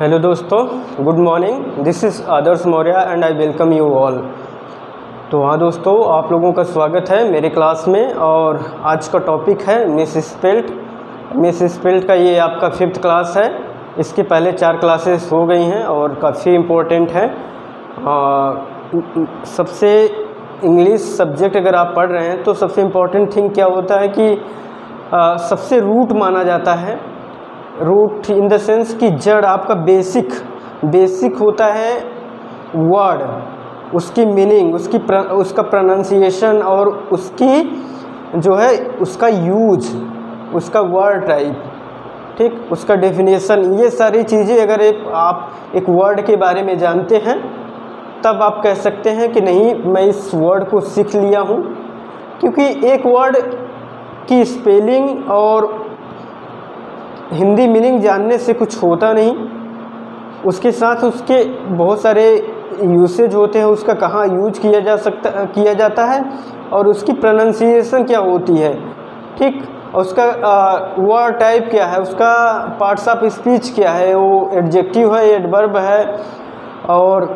Hello दोस्तों, good morning. This is Adarsh Maurya and I welcome you all. तो हाँ दोस्तों, आप लोगों का स्वागत है मेरे क्लास में। और आज का टॉपिक है मिस स्पेल्ट। मिस स्पेल्ट का ये आपका 5th क्लास है। इसके पहले 4 क्लासेस हो गई हैं और काफ़ी इम्पोर्टेंट है। सबसे इंग्लिश सब्जेक्ट अगर आप पढ़ रहे हैं तो सबसे इम्पोर्टेंट थिंग क्या होता है कि सबसे रूट माना जाता है। रूट इन द सेंस कि जड़, आपका बेसिक होता है वर्ड, उसकी मीनिंग, उसका प्रोनाउंसिएशन और उसकी जो है उसका यूज, उसका वर्ड टाइप, ठीक, उसका डेफिनेशन। ये सारी चीज़ें अगर आप एक वर्ड के बारे में जानते हैं तब आप कह सकते हैं कि नहीं, मैं इस वर्ड को सीख लिया हूँ। क्योंकि एक वर्ड की स्पेलिंग और हिंदी मीनिंग जानने से कुछ होता नहीं, उसके साथ उसके बहुत सारे यूसेज होते हैं, उसका कहाँ यूज किया जाता है और उसकी प्रोनाउंसिएशन क्या होती है, ठीक, और उसका वर्ड टाइप क्या है, उसका पार्ट्स ऑफ स्पीच क्या है, वो एडजेक्टिव है, एडवर्ब है और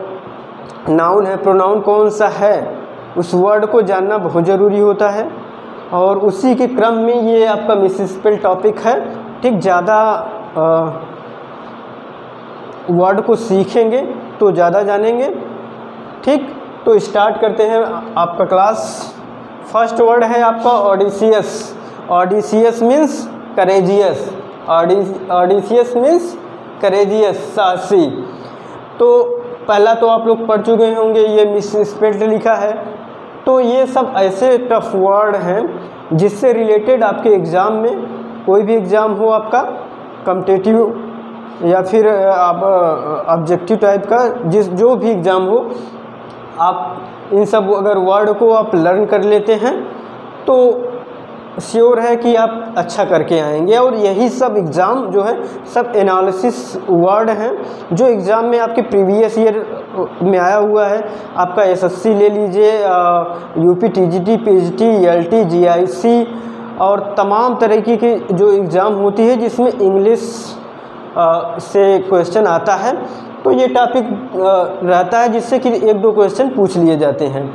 नाउन है, प्रोनाउन कौन सा है, उस वर्ड को जानना बहुत ज़रूरी होता है। और उसी के क्रम में ये आपका मिस स्पेल टॉपिक है, ठीक। ज़्यादा वर्ड को सीखेंगे तो ज़्यादा जानेंगे, ठीक। तो स्टार्ट करते हैं आपका क्लास। फर्स्ट वर्ड है आपका ऑडिसियस। Audacious means courageous. ऑडिसियस means courageous, साहसी। तो पहला तो आप लोग पढ़ चुके होंगे, ये मिस स्पेल्ट लिखा है। तो ये सब ऐसे टफ वर्ड हैं जिससे रिलेटेड आपके एग्ज़ाम में, कोई भी एग्ज़ाम हो आपका, कॉम्पिटिटिव या फिर आप ऑब्जेक्टिव टाइप का, जो भी एग्ज़ाम हो, आप इन सब अगर वर्ड को आप लर्न कर लेते हैं तो श्योर है कि आप अच्छा करके आएंगे। और यही सब एग्ज़ाम जो है सब एनालिसिस वर्ड हैं जो एग्ज़ाम में आपके प्रीवियस ईयर में आया हुआ है। आपका एसएससी ले लीजिए, UP, TGT, PGT, LT, GIC और तमाम तरीके की जो एग्ज़ाम होती है जिसमें इंग्लिश से क्वेश्चन आता है, तो ये टॉपिक रहता है जिससे कि 1-2 क्वेश्चन पूछ लिए जाते हैं।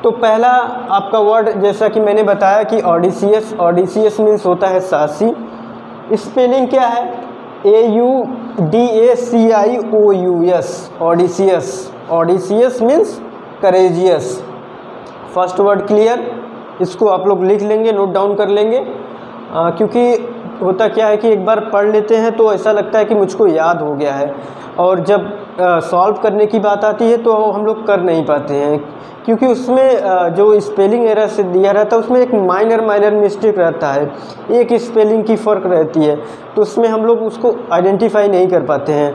तो पहला आपका वर्ड, जैसा कि मैंने बताया कि ऑडिसियस। ऑडिसियस मीन्स होता है साहसी। स्पेलिंग क्या है? AUDACIOUS, audacious. Audacious means courageous. First word clear, इसको आप लोग लिख लेंगे, नोट डाउन कर लेंगे। क्योंकि होता क्या है कि एक बार पढ़ लेते हैं तो ऐसा लगता है कि मुझको याद हो गया है, और जब सॉल्व करने की बात आती है तो हम लोग कर नहीं पाते हैं, क्योंकि उसमें जो स्पेलिंग एरर से दिया रहता है उसमें एक माइनर मिस्टेक रहता है, एक स्पेलिंग की फ़र्क रहती है, तो उसमें हम लोग उसको आइडेंटिफाई नहीं कर पाते हैं।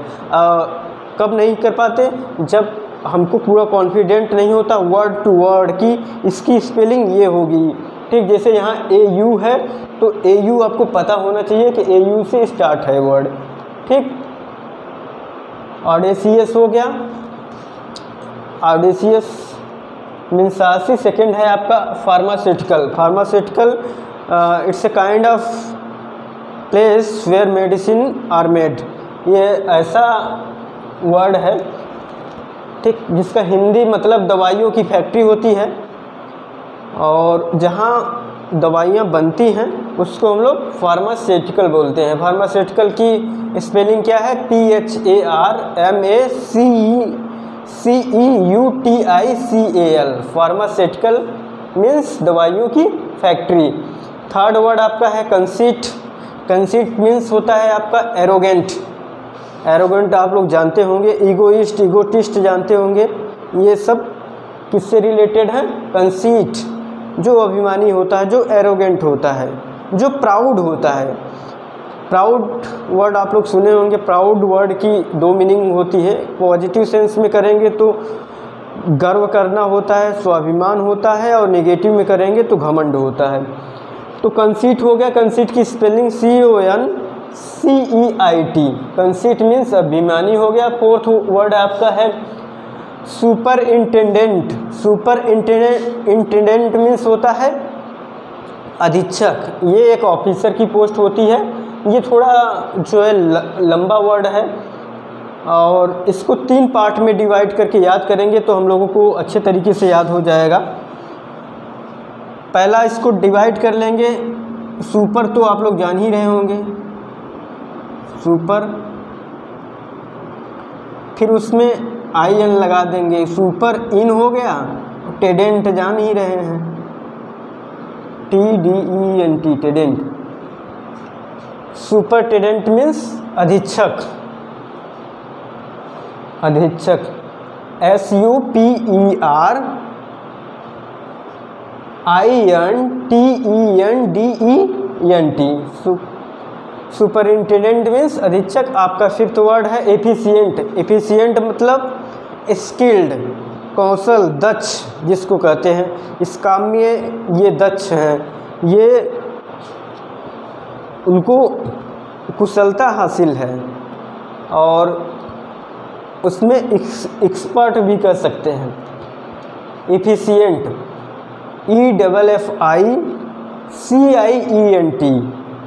कब नहीं कर पाते? जब हमको पूरा कॉन्फिडेंट नहीं होता वर्ड टू वर्ड की इसकी स्पेलिंग ये होगी, ठीक। जैसे यहाँ AU है तो AU आपको पता होना चाहिए कि AU से स्टार्ट है वर्ड, ठीक। ऑडिसियस हो गया। ऑडिसियस मीन्स साहसी। सेकेंड है आपका pharmaceutical. Pharmaceutical it's a kind of place where medicine are made. ये ऐसा वर्ड है, ठीक, जिसका हिंदी मतलब दवाइयों की फैक्ट्री होती है, और जहाँ दवाइयाँ बनती हैं उसको हम लोग फार्मास्यूटिकल बोलते हैं। फार्मास्यूटिकल की स्पेलिंग क्या है? PHARMACEUTICAL। फार्मास्यूटिकल मीन्स दवाइयों की फैक्ट्री। थर्ड वर्ड आपका है कंसीट। कंसीट मीन्स होता है आपका एरोगेंट। एरोगेंट आप लोग जानते होंगे, ईगोइस्ट, ईगोटिस्ट जानते होंगे। ये सब किससे रिलेटेड है? कंसीट, जो अभिमानी होता है, जो एरोगेंट होता है, जो प्राउड होता है। प्राउड वर्ड आप लोग सुने होंगे। प्राउड वर्ड की 2 मीनिंग होती है। पॉजिटिव सेंस में करेंगे तो गर्व करना होता है, स्वाभिमान होता है, और नेगेटिव में करेंगे तो घमंड होता है। तो कंसीट हो गया। कंसीट की स्पेलिंग CONCEIT। कंसीट मीन्स अभिमानी हो गया। फोर्थ वर्ड आपका है सुपरिंटेंडेंट। सुपरिंटेंडेंट मीन्स होता है अधीक्षक। ये एक ऑफिसर की पोस्ट होती है। ये थोड़ा जो है लंबा वर्ड है, और इसको 3 पार्ट में डिवाइड करके याद करेंगे तो हम लोगों को अच्छे तरीके से याद हो जाएगा। पहला इसको डिवाइड कर लेंगे, सुपर तो आप लोग जान ही रहे होंगे, सुपर, फिर उसमें IN लगा देंगे, सुपर इन हो गया। टेडेंट जान ही रहे हैं, TDENT, टेडेंट। सुपर टेडेंट मीन्स अधीक्षक, अधीक्षक, SUPERINTENDENT, सुपरिंटेंडेंट मीन्स अधीक्षक। आपका 5th वर्ड है एफिशिएंट। एफिशिएंट मतलब स्किल्ड, कौशल, दक्ष जिसको कहते हैं। इस काम में ये दक्ष हैं, ये उनको कुशलता हासिल है और उसमें एक्सपर्ट भी कह सकते हैं। एफिशिएंट, EFFICIENT,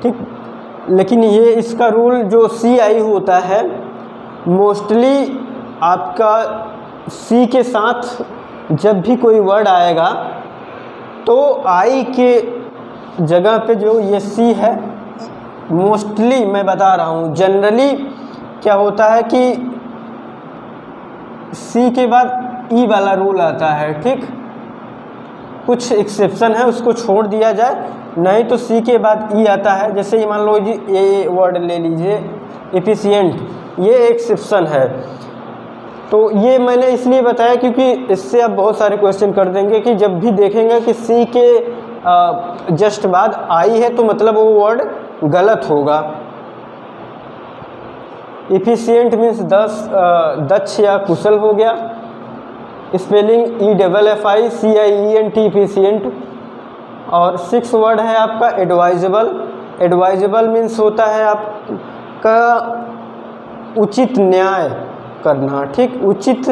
ठीक। लेकिन ये इसका रूल जो CI होता है, मोस्टली आपका C के साथ जब भी कोई वर्ड आएगा तो I के जगह पे जो ये C है, मोस्टली मैं बता रहा हूँ, जनरली क्या होता है कि C के बाद E वाला रूल आता है, ठीक। कुछ एक्सेप्शन है, उसको छोड़ दिया जाए, नहीं तो C के बाद E आता है। जैसे मान लो जी ये वर्ड ले लीजिए एफिशिएंट, ये एक्सेप्शन है। तो ये मैंने इसलिए बताया क्योंकि इससे आप बहुत सारे क्वेश्चन कर देंगे कि जब भी देखेंगे कि C के जस्ट बाद I है तो मतलब वो वर्ड गलत होगा। एफिशिएंट मीन्स दक्ष या कुशल हो गया। Spelling EFFICIENT, efficient. और 6th वर्ड है आपका एडवाइजेबल। एडवाइजेबल मीन्स होता है आपका उचित न्याय करना, ठीक, उचित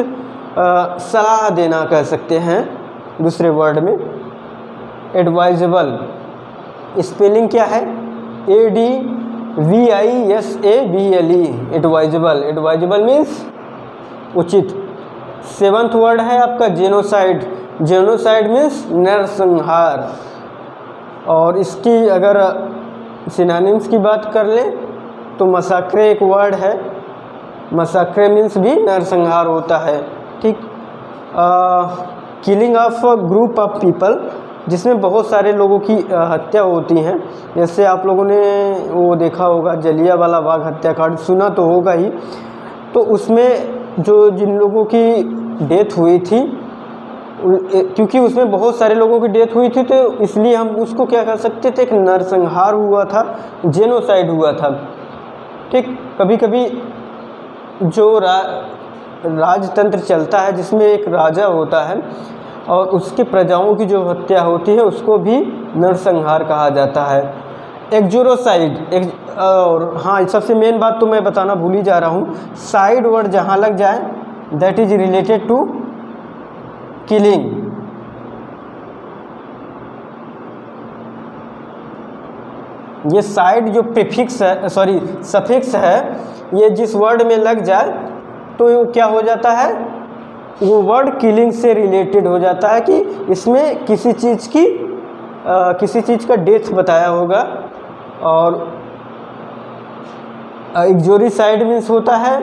सलाह देना कह सकते हैं दूसरे वर्ड में, एडवाइजेबल। स्पेलिंग क्या है, ADVISABLE, एडवाइजेबल। एडवाइजेबल मीन्स उचित। 7th वर्ड है आपका जेनोसाइड। जेनोसाइड मीन्स नरसंहार। और इसकी अगर सिनोनिम्स की बात कर लें तो मसाक्रे एक वर्ड है, मसाक्रे मीन्स भी नरसंहार होता है, ठीक। Killing of group of people, जिसमें बहुत सारे लोगों की हत्या होती हैं। जैसे आप लोगों ने वो देखा होगा जलियांवाला बाग हत्याकांड, सुना तो होगा ही। तो उसमें जो जिन लोगों की डेथ हुई थी, क्योंकि उसमें बहुत सारे लोगों की डेथ हुई थी तो इसलिए हम उसको क्या कह सकते थे, एक नरसंहार हुआ था, जेनोसाइड हुआ था, ठीक। कभी कभी जो राजतंत्र चलता है जिसमें एक राजा होता है और उसके प्रजाओं की जो हत्या होती है उसको भी नरसंहार कहा जाता है। एक्जोरोसाइड, और हाँ सबसे मेन बात तो मैं बताना भूल ही जा रहा हूँ, साइड वर्ड जहाँ लग जाए that is related to killing. ये साइड जो प्रीफिक्स है, सॉरी सफिक्स है, ये जिस वर्ड में लग जाए तो ये क्या हो जाता है, वो वर्ड किलिंग से रिलेटेड हो जाता है कि इसमें किसी चीज़ की किसी चीज़ का डेथ बताया होगा। और एक्जोरिसाइड मीन्स होता है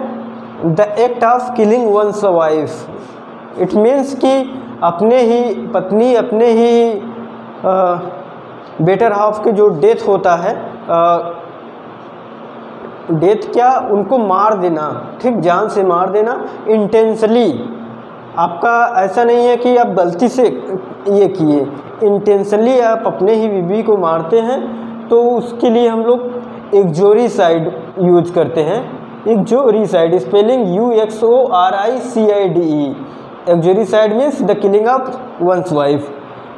the act of killing one's wife. It means कि अपने ही पत्नी, अपने ही बेटर हाफ के जो डेथ होता है, डेथ क्या, उनको मार देना, ठीक, जान से मार देना, इंटेंशनली। आपका ऐसा नहीं है कि आप गलती से ये किए, इंटेंशनली आप अपने ही बीवी को मारते हैं तो उसके लिए हम लोग एक्जोरिसाइड यूज करते हैं। Uxoricide, spelling UXORICIDE। Uxoricide means the killing of one's wife.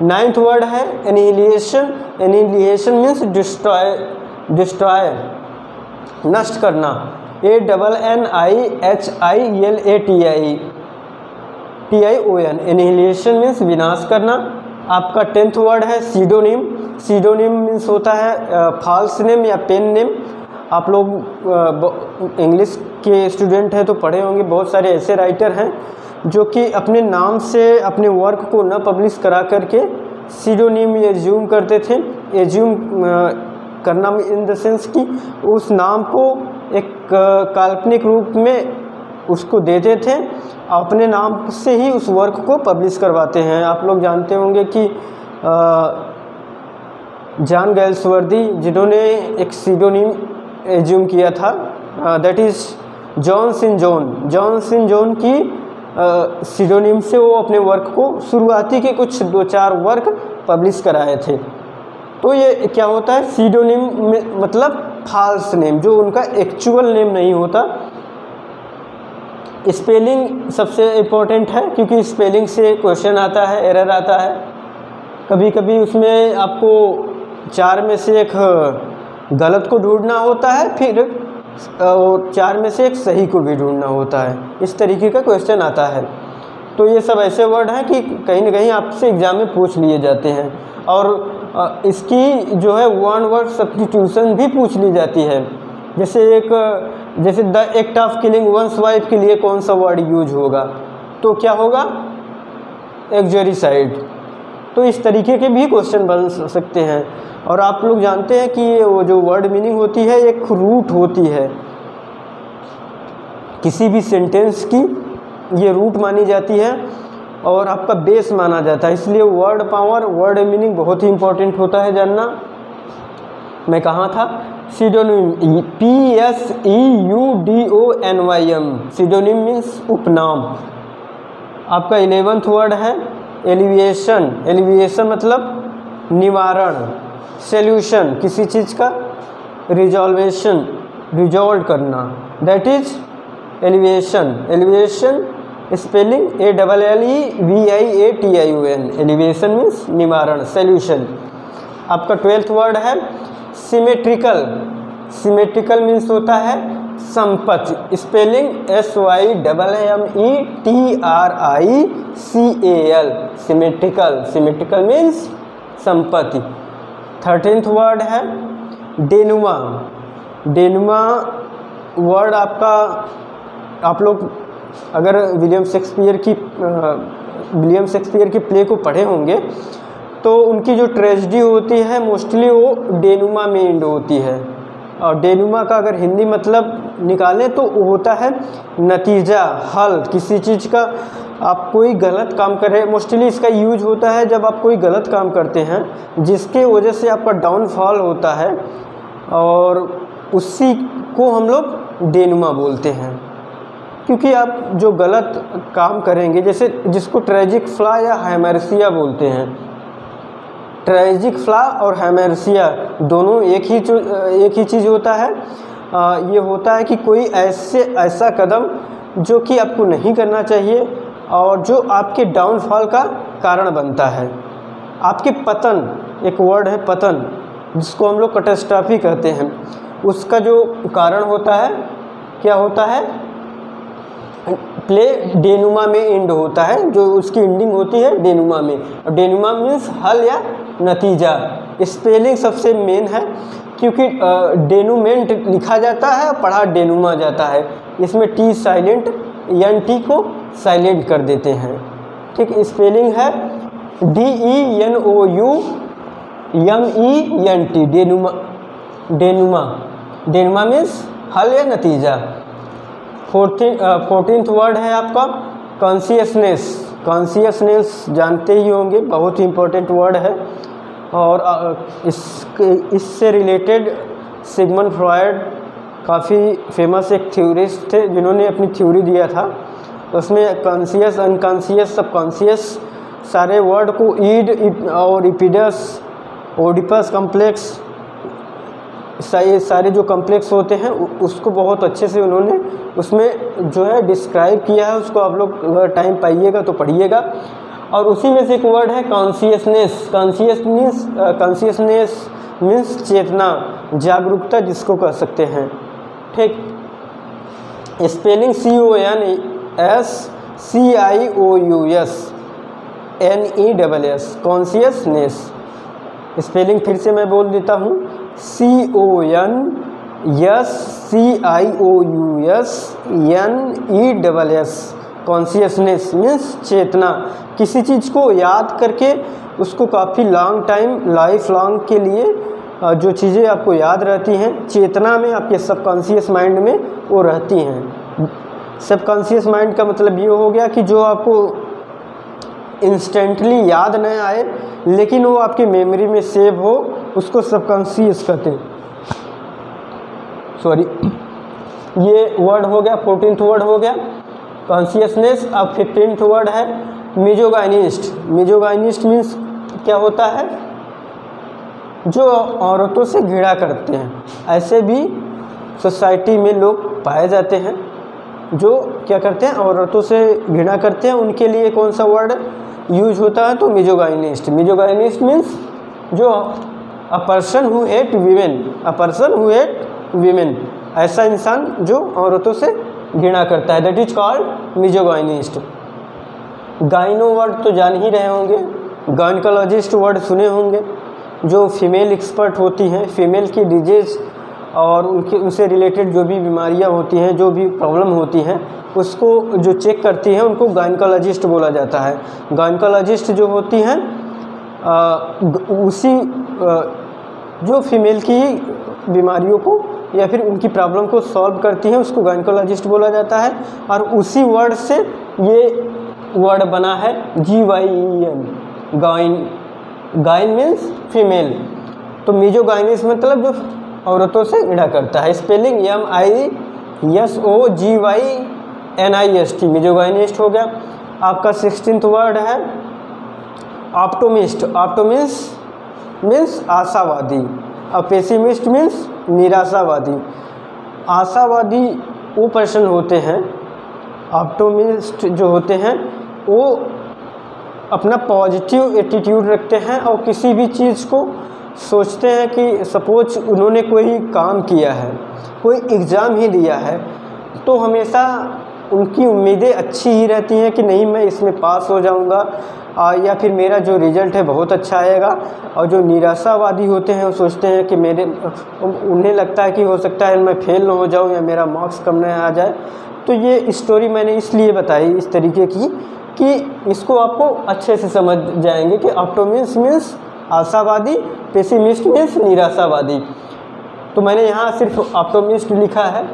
9th word है annihilation. Annihilation means destroy, destroy, नष्ट करना। ANNIHILATION, एनिहिलेशन मीन्स विनाश करना। आपका 10th वर्ड है सीडोनिम। सीडोनिम मीन्स होता है फॉल्स नेम या पेन नेम। आप लोग इंग्लिश के स्टूडेंट हैं तो पढ़े होंगे, बहुत सारे ऐसे राइटर हैं जो कि अपने नाम से अपने वर्क को न पब्लिश करा करके सीडोनिम एज्यूम करते थे। एज्यूम करना इन द सेंस कि उस नाम को एक काल्पनिक रूप में उसको देते थे, अपने नाम से ही उस वर्क को पब्लिश करवाते हैं। आप लोग जानते होंगे कि जॉन गैल्सवर्दी जिन्होंने एक सीडोनिम एज्यूम किया था, that is John Sin John. John Sin John की सीडोनिम से वो अपने वर्क को शुरुआती के कुछ 2-4 वर्क पब्लिश कराए थे। तो ये क्या होता है, सीडोनिम मतलब फाल्स नेम, जो उनका एक्चुअल नेम नहीं होता। स्पेलिंग सबसे इम्पोर्टेंट है क्योंकि स्पेलिंग से क्वेश्चन आता है, एरर आता है। कभी कभी उसमें आपको 4 में से एक गलत को ढूंढना होता है, फिर 4 में से एक सही को भी ढूंढना होता है। इस तरीके का क्वेश्चन आता है। तो ये सब ऐसे वर्ड हैं कि कहीं ना कहीं आपसे एग्ज़ाम में पूछ लिए जाते हैं। और इसकी जो है वन वर्ड सब्स्टिट्यूशन भी पूछ ली जाती है। जैसे the act of killing one's wife के लिए कौन सा वर्ड यूज होगा, तो क्या होगा, एक्जरिसाइड। तो इस तरीके के भी क्वेश्चन बन सकते हैं। और आप लोग जानते हैं कि वो जो वर्ड मीनिंग होती है एक रूट होती है, किसी भी सेंटेंस की ये रूट मानी जाती है और आपका बेस माना जाता है। इसलिए वर्ड पावर, वर्ड मीनिंग बहुत ही इंपॉर्टेंट होता है जानना। मैं कहाँ था, सीडोनिम, PSEUDONYM, सीडोनिम मीन्स उपनाम। आपका 11th वर्ड है एलिविएशन। एलिविएशन मतलब निवारण, सॉल्यूशन, किसी चीज़ का रिजॉल्वेशन, रिजॉल्व करना, that is alleviation. Alleviation spelling ALLEVIATION। Alleviation means निवारण, सॉल्यूशन। आपका 12th वर्ड है सिमेट्रिकल। सिमेट्रिकल मीन्स होता है समपच। Spelling SYMMETRICAL, symmetrical. Symmetrical means संपत्ति। 13th वर्ड है डेनुमा। डेनुमा वर्ड आपका, आप लोग अगर विलियम शेक्सपियर की प्ले को पढ़े होंगे तो उनकी जो ट्रेजेडी होती है मोस्टली वो डेनुमा में एंड होती है। और डेनुमा का अगर हिंदी मतलब निकालें तो वो होता है नतीजा, हल। किसी चीज़ का आप कोई गलत काम कर रहे हैं, मोस्टली इसका यूज होता है जब आप कोई गलत काम करते हैं जिसके वजह से आपका डाउनफॉल होता है, और उसी को हम लोग डेनुमा बोलते हैं। क्योंकि आप जो गलत काम करेंगे, जैसे जिसको ट्रेजिक फ्लॉ या हेमरसिया बोलते हैं। ट्रेजिक फ्लॉ और हेमरसिया दोनों एक ही चीज़ होता है। ये होता है कि कोई ऐसा कदम जो कि आपको नहीं करना चाहिए और जो आपके डाउनफॉल का कारण बनता है, आपके पतन। एक वर्ड है पतन, जिसको हम लोग कैटास्ट्रॉफी कहते हैं। उसका जो कारण होता है, क्या होता है, प्ले डेनुमा में एंड होता है, जो उसकी एंडिंग होती है डेनुमा में। और डेनुमा मीन्स हल या नतीजा। स्पेलिंग सबसे मेन है क्योंकि डेनुमेंट लिखा जाता है, पढ़ा डेनुमा जाता है। इसमें टी साइलेंट, NT को साइलेंट कर देते हैं। ठीक, स्पेलिंग है DENOUMENT, डेनुमा। डेनुमा, डेनुमा मीन्स हल या नतीजा। 14th वर्ड है आपका कॉन्शियसनेस। कॉन्शियसनेस जानते ही होंगे, बहुत ही इम्पोर्टेंट वर्ड है। और इससे रिलेटेड सिगमंड फ्रॉयड काफ़ी फेमस एक थ्योरिस्ट थे जिन्होंने अपनी थ्योरी दिया था। उसमें कॉन्शियस, अनकॉन्शियस, सबकॉन्शियस सारे वर्ड को ईड और इपिडस, ओडिपस कम्प्लेक्स, सारे जो कम्प्लेक्स होते हैं उसको बहुत अच्छे से उन्होंने उसमें जो है डिस्क्राइब किया है। उसको आप लोग अगर टाइम पाइएगा तो पढ़िएगा। और उसी में से एक वर्ड है कॉन्शियसनेस। कॉन्शियसनेस मीन्स चेतना, जागरूकता जिसको कह सकते हैं। ठीक, स्पेलिंग CONSCIOUSNESS, कॉन्शियसनेस। स्पेलिंग फिर से मैं बोल देता हूँ, CONSCIOUSNESS, CIOUSNESS, कॉन्शियसनेस मीन्स चेतना। किसी चीज़ को याद करके उसको काफ़ी लॉन्ग टाइम, लाइफ लॉन्ग के लिए जो चीज़ें आपको याद रहती हैं, चेतना में, आपके सबकॉन्शियस माइंड में वो रहती हैं। सबकॉन्शियस माइंड का मतलब ये हो गया कि जो आपको इंस्टेंटली याद न आए लेकिन वो आपकी मेमोरी में सेव हो, उसको सबकॉन्शियस कहते हैं। सॉरी, ये वर्ड हो गया, 14th वर्ड हो गया कॉन्शियसनेस। अब 15th वर्ड है मिजोगाइनिस्ट। मिजोगाइनिस्ट मीन्स क्या होता है? जो औरतों से घृणा करते हैं। ऐसे भी सोसाइटी में लोग पाए जाते हैं जो क्या करते हैं, औरतों से घृणा करते हैं। उनके लिए कौन सा वर्ड यूज होता है? तो मिजोगाइनिस्ट। मिजोगाइनिस्ट मीन्स जो a person who hate women, a person who hate women, ऐसा इंसान जो औरतों से घृणा करता है, that is called misogynist. Gyno word तो जान ही रहे होंगे, गायनकोलॉजिस्ट वर्ड सुने होंगे, जो फीमेल एक्सपर्ट होती हैं, फीमेल की डिजीज़ और उनसे रिलेटेड जो भी बीमारियां होती हैं, जो भी प्रॉब्लम होती हैं, उसको जो चेक करती हैं उनको गायनकोलॉजिस्ट बोला जाता है। गायनकोलॉजिस्ट जो होती हैं जो फीमेल की बीमारियों को या फिर उनकी प्रॉब्लम को सॉल्व करती हैं, उसको गायनकोलॉजिस्ट बोला जाता है। और उसी वर्ड से ये वर्ड बना है GYN, again. Again means female. तो मिजोगाइनिस्ट मतलब जो औरतों से घृणा करता है। स्पेलिंग MISOGYNIST, मिजोगाइनिस्ट हो गया। आपका 16th वर्ड है ऑप्टिमिस्ट। ऑप्टिमिस्ट मीन्स आशावादी, और पेसिमिस्ट मीन्स निराशावादी। आशावादी वो पर्सन होते हैं, ऑप्टिमिस्ट जो होते हैं वो अपना पॉजिटिव एटीट्यूड रखते हैं और किसी भी चीज़ को सोचते हैं कि सपोज उन्होंने कोई काम किया है, कोई एग्ज़ाम ही दिया है, तो हमेशा उनकी उम्मीदें अच्छी ही रहती हैं कि नहीं मैं इसमें पास हो जाऊंगा या फिर मेरा जो रिज़ल्ट है बहुत अच्छा आएगा। और जो निराशावादी होते हैं वो सोचते हैं कि उन्हें लगता है कि हो सकता है मैं फेल ना हो जाऊं या मेरा मार्क्स कम न आ जाए। तो ये स्टोरी मैंने इसलिए बताई इस तरीके की कि इसको आपको अच्छे से समझ जाएंगे कि ऑप्टिमिस्ट मीन्स आशावादी, पेसिमिस्ट मीन्स निराशावादी। तो मैंने यहाँ सिर्फ ऑप्टिमिस्ट लिखा है,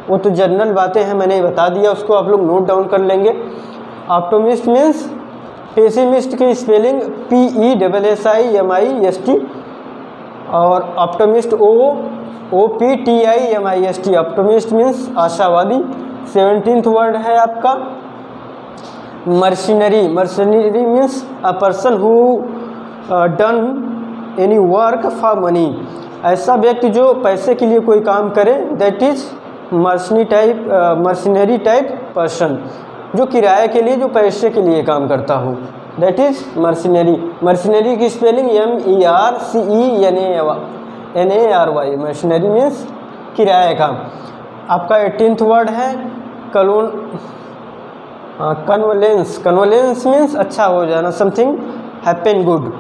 वो तो जनरल बातें हैं, मैंने बता दिया, उसको आप लोग नोट डाउन कर लेंगे। ऑप्टिमिस्ट मीन्स, पेसिमिस्ट की स्पेलिंग PESSIMIST और ऑप्टिमिस्ट OPTIMIST। ऑप्टिमिस्ट मीन्स आशावादी। 17th वर्ड है आपका mercenary. Mercenary means a person who done any work for money. ऐसा व्यक्ति जो पैसे के लिए कोई काम करे, that is mercenary type person. जो किराए के लिए, जो पैसे के लिए काम करता हो, दैट इज मर्सिनरी। मर्सिनरी की स्पेलिंग MERCENARY। मर्सिनरी मीन्स किराए का। आपका 18th वर्ड है कन्वोलेंस। कन्वोलेंस मीन्स अच्छा हो जाना, something happen good,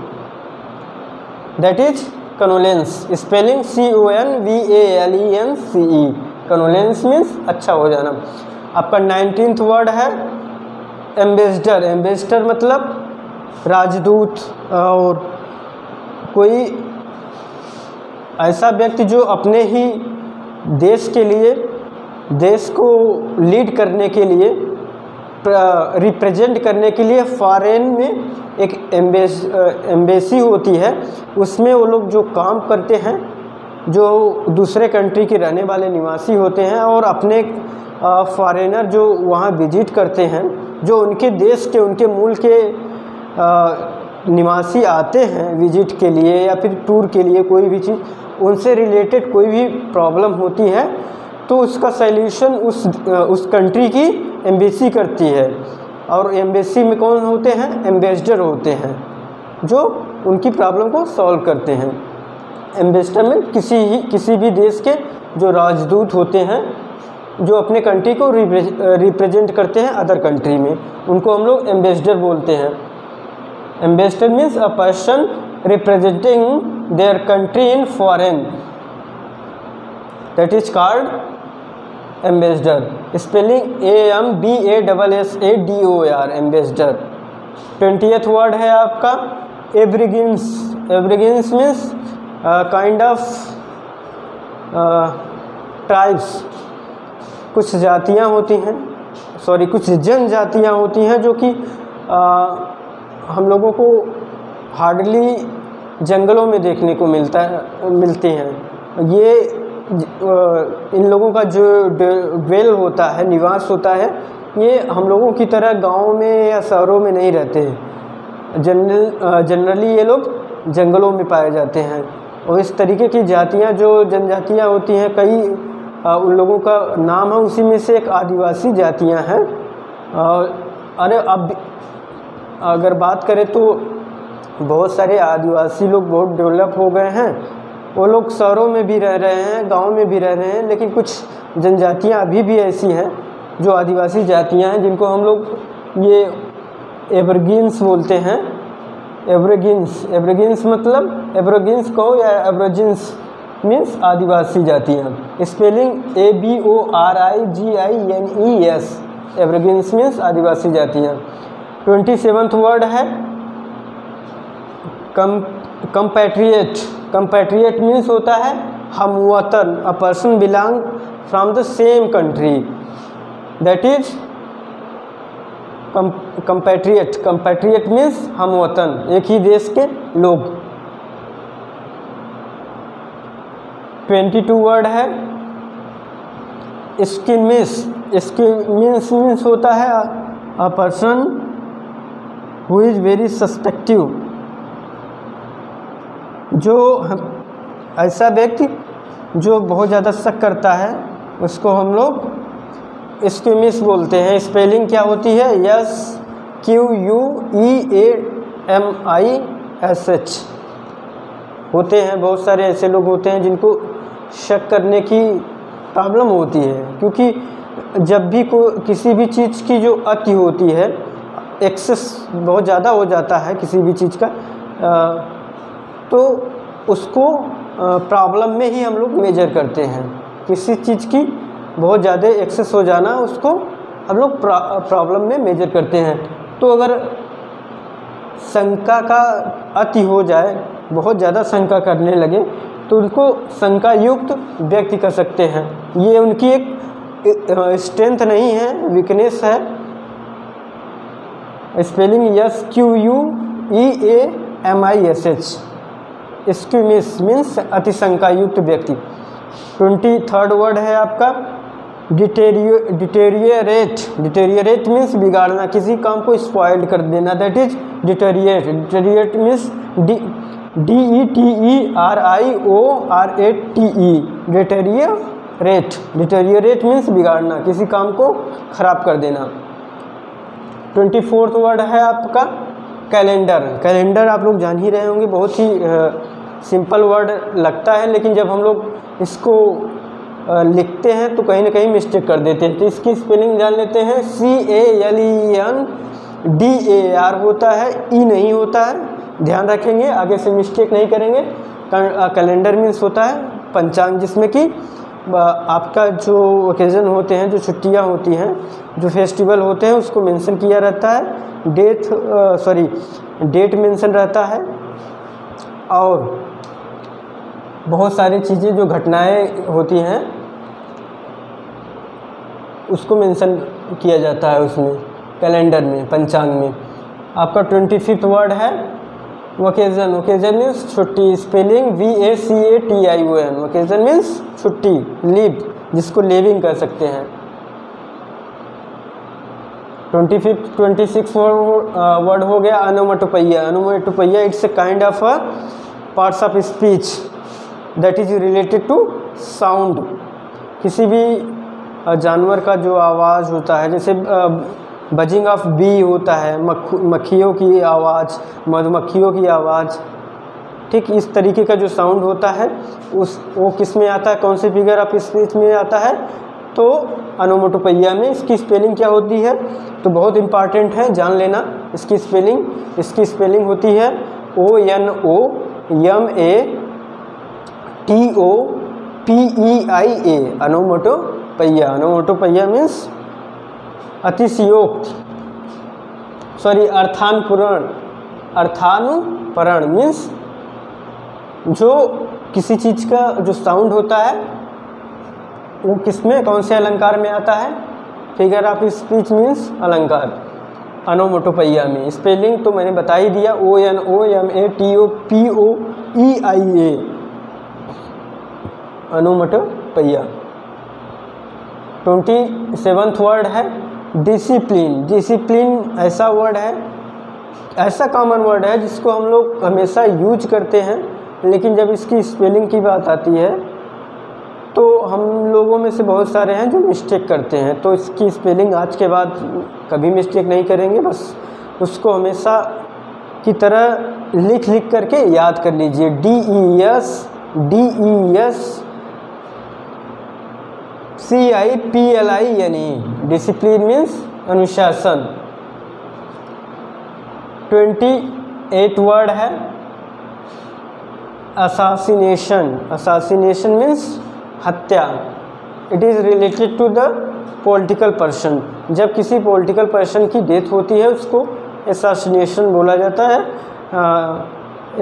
that is convalescence. Spelling CONVALENCE। Convalescence means अच्छा हो जाना। आपका 19th वर्ड है एम्बेसडर। एम्बेसडर मतलब राजदूत, और कोई ऐसा व्यक्ति जो अपने ही देश के लिए, देश को लीड करने के लिए, रिप्रेजेंट करने के लिए फॉरेन में एक एम्बेसी होती है, उसमें वो लोग जो काम करते हैं, जो दूसरे कंट्री के रहने वाले निवासी होते हैं और अपने फॉरेनर जो वहाँ विजिट करते हैं, जो उनके देश के, उनके मूल के निवासी आते हैं विजिट के लिए या फिर टूर के लिए, कोई भी चीज़ उनसे रिलेटेड कोई भी प्रॉब्लम होती है तो उसका सॉल्यूशन उस कंट्री की एम्बेसी करती है। और एम्बेसी में कौन होते हैं? एम्बेसडर होते हैं जो उनकी प्रॉब्लम को सॉल्व करते हैं। एम्बेसडर में किसी भी देश के जो राजदूत होते हैं, जो अपने कंट्री को रिप्रेजेंट करते हैं अदर कंट्री में, उनको हम लोग एम्बेसडर बोलते हैं। Ambassador means a person representing their country in foreign. That is called ambassador. Spelling AMBASSADOR, ambassador. 20th word है आपका एब्रिगिन्स। एब्रिगिन्स मीन्स काइंड ऑफ ट्राइब्स। कुछ जातियाँ होती हैं, सॉरी कुछ जनजातियाँ होती हैं जो कि हम लोगों को हार्डली जंगलों में देखने को मिलती हैं। ये इन लोगों का जो ड्वेल होता है, निवास होता है, ये हम लोगों की तरह गाँव में या शहरों में नहीं रहते। जनरली ये लोग जंगलों में पाए जाते हैं। और इस तरीके की जातियाँ जो जनजातियाँ होती हैं, कई उन लोगों का नाम है, उसी में से एक आदिवासी जातियाँ हैं। अरे अब अगर बात करें तो बहुत सारे आदिवासी लोग बहुत डेवलप हो गए हैं। वो लोग शहरों में भी रह रहे हैं, गांव में भी रह रहे हैं, लेकिन कुछ जनजातियां अभी भी ऐसी हैं जो आदिवासी जातियां हैं, जिनको हम लोग ये एब्रिगिन्स बोलते हैं। एब्रिगिन्स मतलब एब्रिगिन्स कहो या एब्रिजिन्स मीन्स आदिवासी जातियाँ। स्पेलिंग ABORIGINES, एब्रिगिन्स मीन्स आदिवासी जातियाँ। 27th वर्ड है कंपैट्रिएट। कंपैट्रिएट मीन्स होता है हमवतन। A person belong from the same country, that is compatriot. Compatriot means हमवतन, एक ही देश के लोग। 22 वर्ड है स्किमिस। स्किमिस मीन्स होता है a person who is very suspective. जो ऐसा व्यक्ति जो बहुत ज़्यादा शक करता है, उसको हम लोग स्किमिस बोलते हैं। स्पेलिंग क्या होती है? SQUEAMISH। होते हैं बहुत सारे ऐसे लोग होते हैं जिनको शक करने की प्रॉब्लम होती है, क्योंकि जब भी किसी भी चीज़ की जो अति होती है, एक्सेस बहुत ज़्यादा हो जाता है किसी भी चीज़ का, तो उसको प्रॉब्लम में ही हम लोग मेजर करते हैं। किसी चीज़ की बहुत ज़्यादा एक्सेस हो जाना, उसको हम लोग प्रॉब्लम में मेजर करते हैं। तो अगर शंका का अति हो जाए, बहुत ज़्यादा शंका करने लगे, तो उनको शंका युक्त व्यक्ति कर सकते हैं। ये उनकी एक स्ट्रेंथ नहीं है, वीकनेस है। Spelling SQUEAMISH। स्क्यूमिस मीन्स अतिशंका युक्त व्यक्ति। 23rd वर्ड है आपका डिटेरियरेट। डिटेरियरेट मीन्स बिगाड़ना, किसी काम को स्पॉइल्ड कर देना, that is डिटेरियरेट। डिटेरियरेट means DETERIORATE। डिटेरियरेट। डिटेरियरेट means बिगाड़ना, किसी काम को खराब कर देना। 24th वर्ड है आपका कैलेंडर। कैलेंडर आप लोग जान ही रहे होंगे, बहुत ही सिंपल वर्ड लगता है, लेकिन जब हम लोग इसको लिखते हैं तो कहीं ना कहीं मिस्टेक कर देते हैं। तो इसकी स्पेलिंग जान लेते हैं। CALENDAR होता है, ई नहीं होता है, ध्यान रखेंगे, आगे से मिस्टेक नहीं करेंगे। कैलेंडर मीन्स होता है पंचांग, जिसमें कि आपका जो ओकेज़न होते हैं, जो छुट्टियां होती हैं, जो फेस्टिवल होते हैं, उसको मेंशन किया रहता है। डेट मेंशन रहता है, और बहुत सारी चीज़ें जो घटनाएं होती हैं उसको मेंशन किया जाता है उसमें, कैलेंडर में, पंचांग में। आपका 25th वर्ड है वोकेज़न। वोकेज़न मीन्स छुट्टी। Spelling VACATION। वोकेज़न मीन्स छुट्टी, लीव, जिसको लीविंग कर सकते हैं। 26th वर्ड हो गया onomatopoeia. Onomatopoeia it's a kind of a parts of speech that is related to sound. किसी भी जानवर का जो आवाज़ होता है, जैसे बजिंग ऑफ बी होता है, मक्खियों की आवाज़, मधुमक्खियों की आवाज़, ठीक इस तरीके का जो साउंड होता है वो किस में आता है, कौन से फिगर ऑफ स्पीच में आता है? तो अनोमेटोपोइया में। इसकी स्पेलिंग क्या होती है? तो बहुत इम्पॉर्टेंट है, जान लेना इसकी स्पेलिंग। इसकी स्पेलिंग होती है PEIA, अनोमोटोपैया। अनोमोटोपैया मीन्स अतिशयोक्ति, सॉरी अर्थानुपरण। अर्थानुपरण मीन्स जो किसी चीज़ का जो साउंड होता है वो किसमें, कौन से अलंकार में आता है? फिगर ऑफ स्पीच मीन्स अलंकार। अनोमोटोपैया में स्पेलिंग तो मैंने बता ही दिया, ONOMATOPOEIA, अनोमोटोपैया। 27th वर्ड है डिसिप्लिन। डिसिप्लिन ऐसा वर्ड है, ऐसा कॉमन वर्ड है जिसको हम लोग हमेशा यूज करते हैं, लेकिन जब इसकी स्पेलिंग की बात आती है तो हम लोगों में से बहुत सारे हैं जो मिस्टेक करते हैं। तो इसकी स्पेलिंग आज के बाद कभी मिस्टेक नहीं करेंगे, बस उसको हमेशा की तरह लिख करके याद कर लीजिए। DESCIPLINE, डिसिप्लिन मीन्स अनुशासन। 28 वर्ड है असासिनेशन। असासिनेशन मीन्स हत्या। It is related to the political person. जब किसी पॉलिटिकल पर्सन की डेथ होती है उसको असासिनेशन बोला जाता है,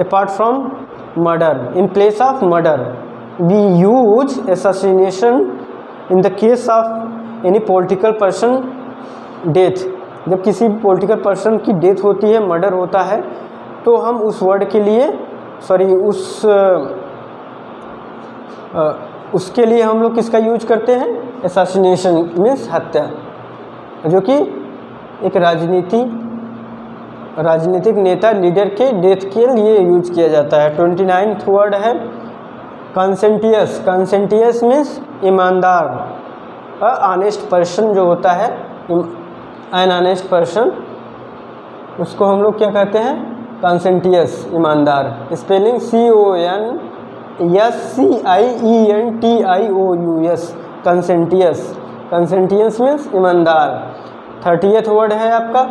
apart from murder. In place of murder we use assassination in the case of any political person death. जब किसी पॉलिटिकल पर्सन की डेथ होती है, मर्डर होता है, तो हम उस वर्ड के लिए उसके लिए हम लोग किसका यूज करते हैं? असैसिनेशन मीन्स हत्या, जो कि एक राजनीतिक नेता, लीडर के डेथ के लिए यूज किया जाता है। 29th वर्ड है कंसेंटियस। कंसेंटियस मीन्स ईमानदार। ऑनेस्ट पर्सन जो होता है, एन ऑनेस्ट पर्सन, उसको हम लोग क्या कहते हैं? कंसेंटियस, ईमानदार। Spelling CONSCIENTIOUS, कंसेंटियस। कंसेंटियस मीन्स ईमानदार। 30th वर्ड है आपका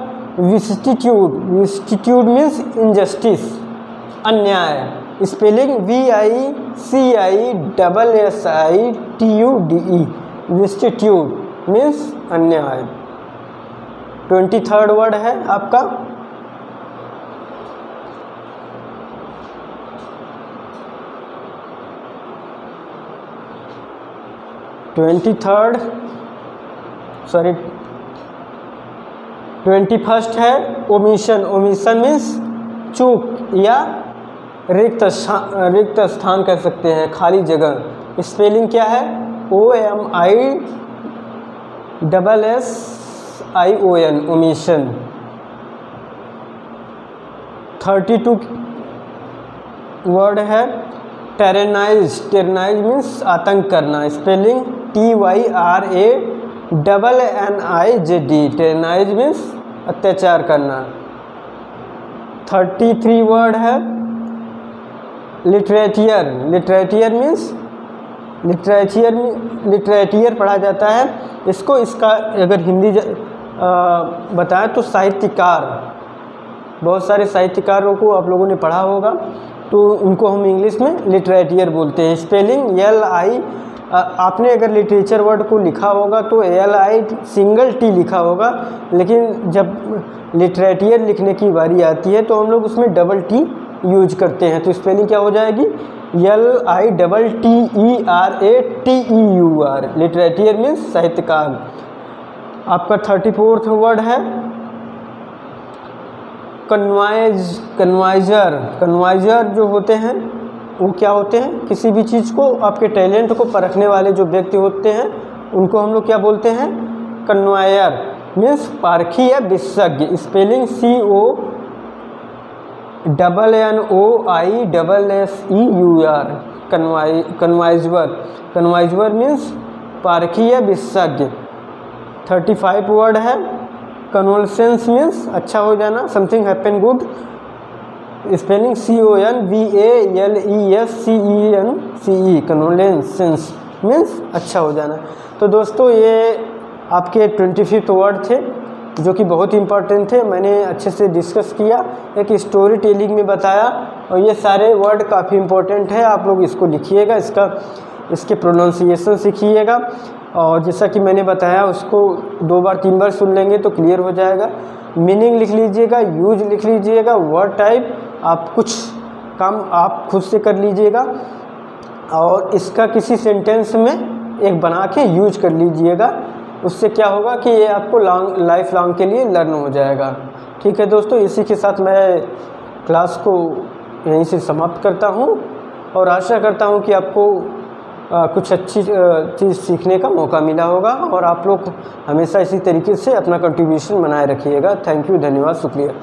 विस्टिट्यूड। विस्टिट्यूड मीन्स इनजस्टिस, अन्याय। स्पेलिंग VICISSITUDE, विस्टिट्यूड मीन्स अन्याय। 23rd वर्ड है आपका सॉरी 21st है ओमिशन। ओमिशन मीन्स चूक या रिक्त स्थान कह सकते हैं, खाली जगह। स्पेलिंग क्या है? OMISSION, omission. 32 वर्ड है टेरनाइज। टेरनाइज मीन्स आतंक करना। स्पेलिंग TYRANNIZD, टेरनाइज मीन्स अत्याचार करना। 33 वर्ड है लिटरेचर। लिटरेचर मीन्स लिटरेचर पढ़ा जाता है। इसका अगर हिंदी बताएं तो साहित्यकार। बहुत सारे साहित्यकारों को आप लोगों ने पढ़ा होगा, तो उनको हम इंग्लिश में लिटरेचर बोलते हैं। स्पेलिंग LI, आपने अगर लिटरेचर वर्ड को लिखा होगा तो LI सिंगल T लिखा होगा, लेकिन जब लिटरेचर लिखने की बारी आती है तो हम लोग उसमें डबल T यूज करते हैं। तो स्पेलिंग क्या हो जाएगी? LITTERATEUR, लिटरेचर मीन्स साहित्यकार। आपका 34th वर्ड है कन्वाइजर। कन्वाइजर जो होते हैं वो क्या होते हैं? किसी भी चीज़ को, आपके टैलेंट को परखने वाले जो व्यक्ति होते हैं उनको हम लोग क्या बोलते हैं? कन्वायर मीन्स पारखी या विशेषज्ञ। Spelling CONNOISSEUR, कन्वाइजर। कन्वाइजर मीन्स पारखी या विशेषज्ञ। 35 वर्ड है कन्वल्सेंस मीन्स अच्छा हो जाना, something happen good. Spelling CONVALESCENCE, convalescence means अच्छा हो जाना। तो दोस्तों ये आपके 25th वर्ड थे जो कि बहुत इंपॉर्टेंट थे। मैंने अच्छे से डिस्कस किया, एक स्टोरी टेलिंग में बताया, और ये सारे वर्ड काफ़ी इंपॉर्टेंट है। आप लोग इसको लिखिएगा, इसका इसके प्रोनाउंसिएशन सीखिएगा। और जैसा कि मैंने बताया उसको 2 बार 3 बार सुन लेंगे तो क्लियर हो जाएगा। मीनिंग लिख लीजिएगा, यूज लिख लीजिएगा, वर्ड टाइप आप कुछ काम आप खुद से कर लीजिएगा और इसका किसी सेंटेंस में एक बना के यूज कर लीजिएगा। उससे क्या होगा कि ये आपको लाइफ लॉन्ग के लिए लर्न हो जाएगा। ठीक है दोस्तों, इसी के साथ मैं क्लास को यहीं से समाप्त करता हूँ और आशा करता हूँ कि आपको कुछ अच्छी चीज़ सीखने का मौका मिला होगा और आप लोग हमेशा इसी तरीके से अपना कंट्रीब्यूशन बनाए रखिएगा। थैंक यू, धन्यवाद, शुक्रिया।